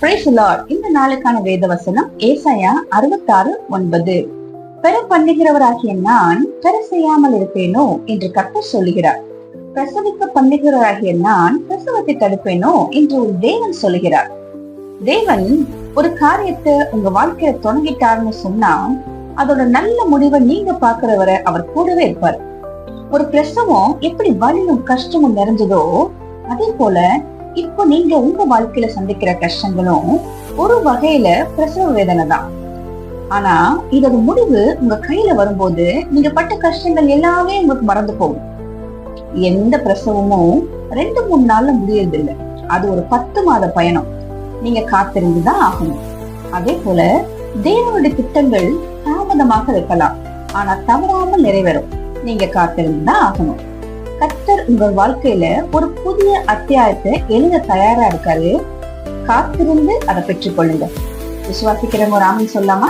Praise the Lord. இந்த நாளுக்கான வேத வசனம் ஏசாயா 66:9. பெற பண்ணுகிறவராகிய நான் பெற செய்யாமல் இருப்பேனோ என்று கர்த்தர் சொல்லுகிறார். பிரசவிக்க பண்ணுகிறவராகிய நான் பிரசவத்தை தடுப்பேனோ என்று ஒரு தேவன் சொல்லுகிறார். தேவன் ஒரு காரியத்தை உங்க வாழ்க்கையில தொடங்கிட்டாருன்னு சொன்னா அதோட நல்ல முடிவை நீங்க பாக்குறவரை அவர் கூடவே இருப்பார். ஒரு பிரசவம் எப்படி வலியும் கஷ்டமும் நிறைஞ்சதோ அதே போல இப்போ நீங்க உங்க வாழ்க்கையில சந்திக்கிற கஷ்டங்களும் ஒரு வகையில பிரசவ வேதனை தான். ஆனா இதோட முடிவு உங்க கையில வரும்போது நீங்க பட்ட கஷ்டங்கள் எல்லாமே உங்களுக்கு மறந்து போகும். எந்த பிரசவமும் 2-3 நாள்ல முடியறது இல்லை. அது ஒரு 10 மாத பயணம். நீங்க காத்திருந்துதான் ஆகணும். அதே போல தேவனுடைய திட்டங்கள் தாமதமாக இருக்கலாம், ஆனா தவறாமல் நிறைவேறும். நீங்க காத்திருந்துதான் ஆகணும். கர்த்தர் உங்கள் வாழ்க்கையில ஒரு புதிய அத்தியாயத்தை எழுத தயாரா இருக்காரு. காத்திருந்து அதை பெற்றுக்கொள்ளுங்க. விசுவாசிக்கிறவங்க ஒரு ஆமீன் சொல்லாமா?